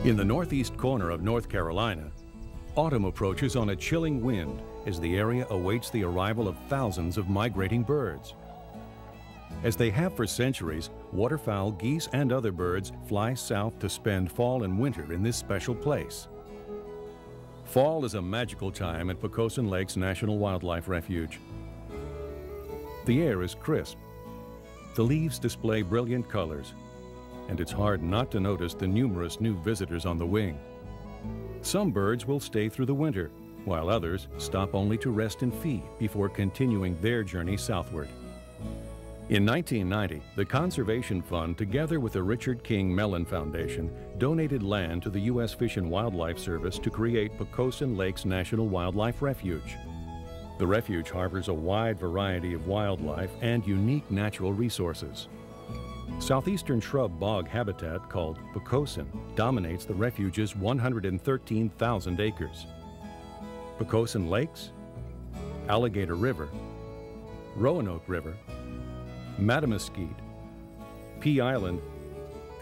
In the northeast corner of North Carolina, autumn approaches on a chilling wind as the area awaits the arrival of thousands of migrating birds. As they have for centuries, waterfowl, geese, and other birds fly south to spend fall and winter in this special place. Fall is a magical time at Pocosin Lakes National Wildlife Refuge. The air is crisp. The leaves display brilliant colors, and it's hard not to notice the numerous new visitors on the wing. Some birds will stay through the winter, while others stop only to rest and feed before continuing their journey southward. In 1990, the Conservation Fund, together with the Richard King Mellon Foundation, donated land to the U.S. Fish and Wildlife Service to create Pocosin Lakes National Wildlife Refuge. The refuge harbors a wide variety of wildlife and unique natural resources. Southeastern shrub bog habitat called Pocosin dominates the refuge's 113,000 acres. Pocosin Lakes, Alligator River, Roanoke River, Mattamuskeet, Pea Island,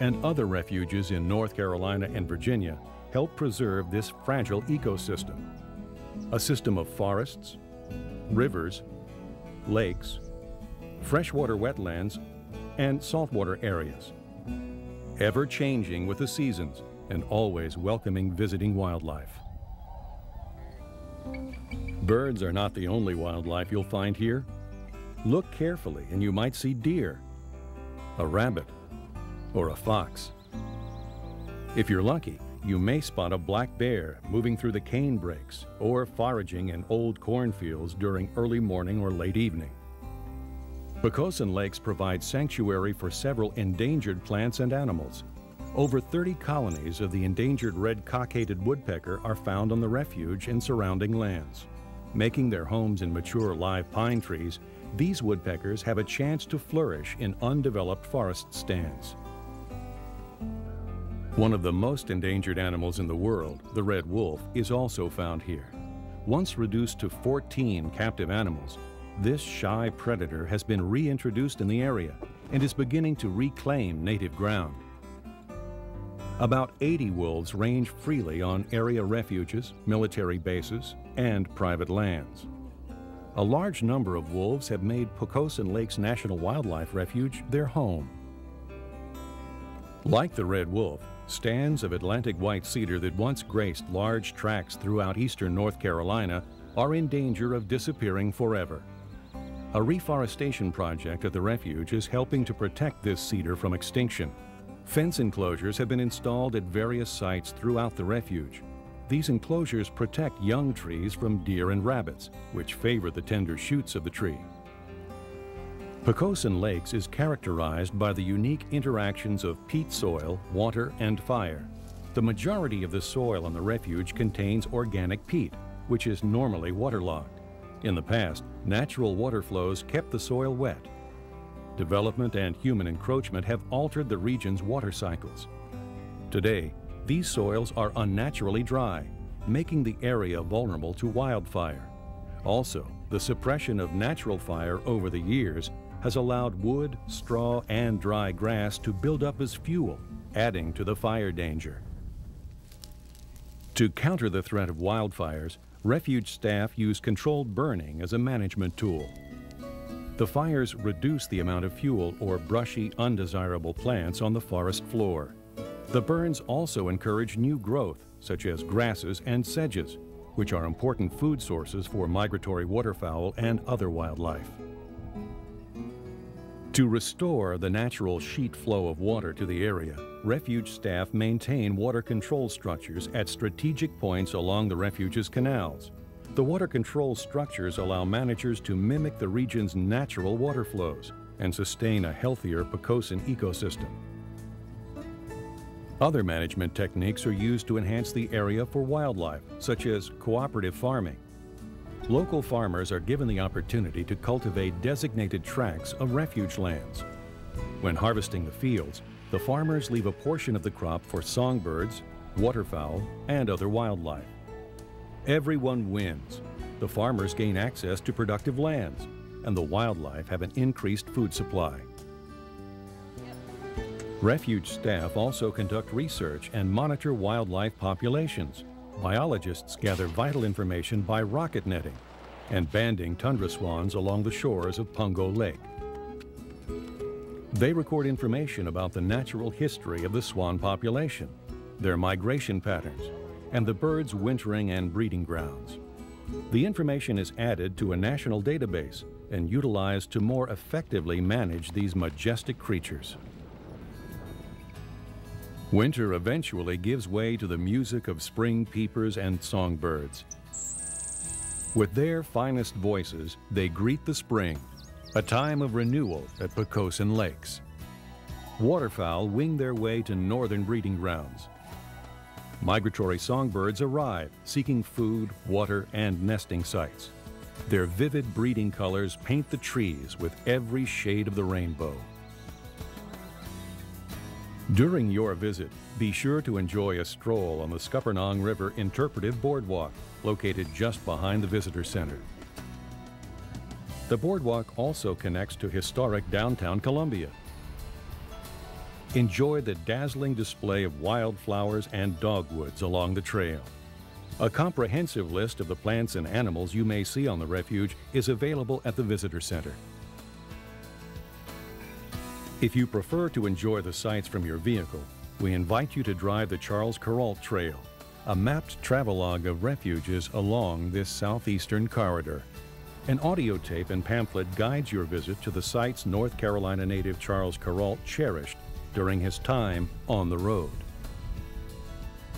and other refuges in North Carolina and Virginia help preserve this fragile ecosystem, a system of forests, rivers, lakes, freshwater wetlands, and saltwater areas, ever changing with the seasons and always welcoming visiting wildlife. Birds are not the only wildlife you'll find here. Look carefully and you might see deer, a rabbit, or a fox. If you're lucky, you may spot a black bear moving through the cane brakes or foraging in old cornfields during early morning or late evening. Pocosin Lakes provide sanctuary for several endangered plants and animals. Over 30 colonies of the endangered red cockaded woodpecker are found on the refuge and surrounding lands. Making their homes in mature live pine trees, these woodpeckers have a chance to flourish in undeveloped forest stands. One of the most endangered animals in the world, the red wolf, is also found here. Once reduced to 14 captive animals, this shy predator has been reintroduced in the area and is beginning to reclaim native ground. About 80 wolves range freely on area refuges, military bases, and private lands. A large number of wolves have made Pocosin Lakes National Wildlife Refuge their home. Like the red wolf, stands of Atlantic white cedar that once graced large tracts throughout eastern North Carolina are in danger of disappearing forever. A reforestation project at the refuge is helping to protect this cedar from extinction. Fence enclosures have been installed at various sites throughout the refuge. These enclosures protect young trees from deer and rabbits, which favor the tender shoots of the tree. Pocosin Lakes is characterized by the unique interactions of peat soil, water, and fire. The majority of the soil on the refuge contains organic peat, which is normally waterlogged. In the past, natural water flows kept the soil wet. Development and human encroachment have altered the region's water cycles. Today, these soils are unnaturally dry, making the area vulnerable to wildfire. Also, the suppression of natural fire over the years has allowed wood, straw, and dry grass to build up as fuel, adding to the fire danger. To counter the threat of wildfires, refuge staff use controlled burning as a management tool. The fires reduce the amount of fuel or brushy, undesirable plants on the forest floor. The burns also encourage new growth, such as grasses and sedges, which are important food sources for migratory waterfowl and other wildlife. To restore the natural sheet flow of water to the area, refuge staff maintain water control structures at strategic points along the refuge's canals. The water control structures allow managers to mimic the region's natural water flows and sustain a healthier Pocosin ecosystem. Other management techniques are used to enhance the area for wildlife, such as cooperative farming. Local farmers are given the opportunity to cultivate designated tracts of refuge lands. When harvesting the fields, the farmers leave a portion of the crop for songbirds, waterfowl, and other wildlife. Everyone wins. The farmers gain access to productive lands, and the wildlife have an increased food supply. Refuge staff also conduct research and monitor wildlife populations. Biologists gather vital information by rocket netting and banding tundra swans along the shores of Pungo Lake. They record information about the natural history of the swan population, their migration patterns, and the birds' wintering and breeding grounds. The information is added to a national database and utilized to more effectively manage these majestic creatures. Winter eventually gives way to the music of spring peepers and songbirds. With their finest voices, they greet the spring, a time of renewal at Pocosin Lakes. Waterfowl wing their way to northern breeding grounds. Migratory songbirds arrive, seeking food, water, and nesting sites. Their vivid breeding colors paint the trees with every shade of the rainbow. During your visit, be sure to enjoy a stroll on the Scuppernong River Interpretive Boardwalk, located just behind the Visitor Center. The boardwalk also connects to historic downtown Columbia. Enjoy the dazzling display of wildflowers and dogwoods along the trail. A comprehensive list of the plants and animals you may see on the refuge is available at the Visitor Center. If you prefer to enjoy the sights from your vehicle, we invite you to drive the Charles Kuralt Trail, a mapped travelogue of refuges along this southeastern corridor. An audio tape and pamphlet guides your visit to the sites North Carolina native Charles Kuralt cherished during his time on the road.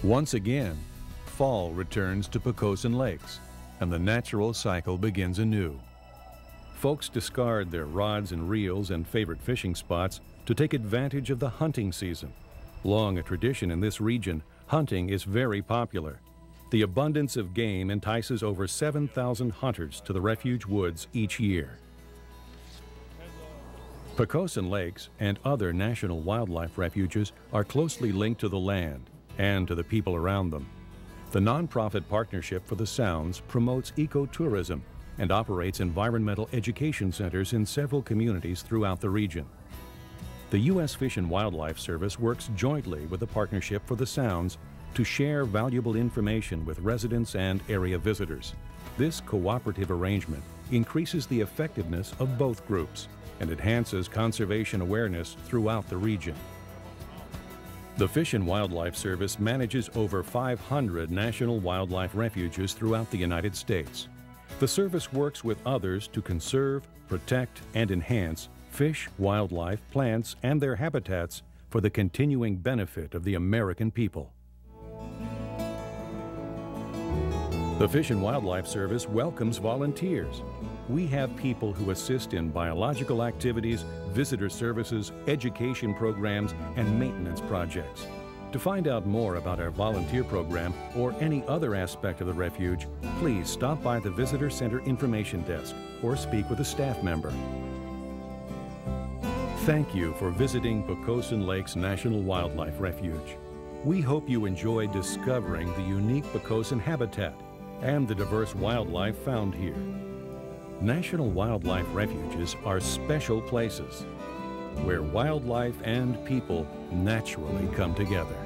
Once again, fall returns to Pocosin Lakes, and the natural cycle begins anew. Folks discard their rods and reels and favorite fishing spots to take advantage of the hunting season. Long a tradition in this region, hunting is very popular. The abundance of game entices over 7,000 hunters to the refuge woods each year. Pocosin Lakes and other national wildlife refuges are closely linked to the land and to the people around them. The nonprofit Partnership for the Sounds promotes ecotourism and operates environmental education centers in several communities throughout the region. The U.S. Fish and Wildlife Service works jointly with the Partnership for the Sounds to share valuable information with residents and area visitors. This cooperative arrangement increases the effectiveness of both groups and enhances conservation awareness throughout the region. The Fish and Wildlife Service manages over 500 national wildlife refuges throughout the United States. The service works with others to conserve, protect, and enhance fish, wildlife, plants, and their habitats for the continuing benefit of the American people. The Fish and Wildlife Service welcomes volunteers. We have people who assist in biological activities, visitor services, education programs, and maintenance projects. To find out more about our volunteer program or any other aspect of the refuge, please stop by the Visitor Center Information Desk or speak with a staff member. Thank you for visiting Pocosin Lakes National Wildlife Refuge. We hope you enjoy discovering the unique Pocosin habitat and the diverse wildlife found here. National Wildlife Refuges are special places where wildlife and people naturally come together.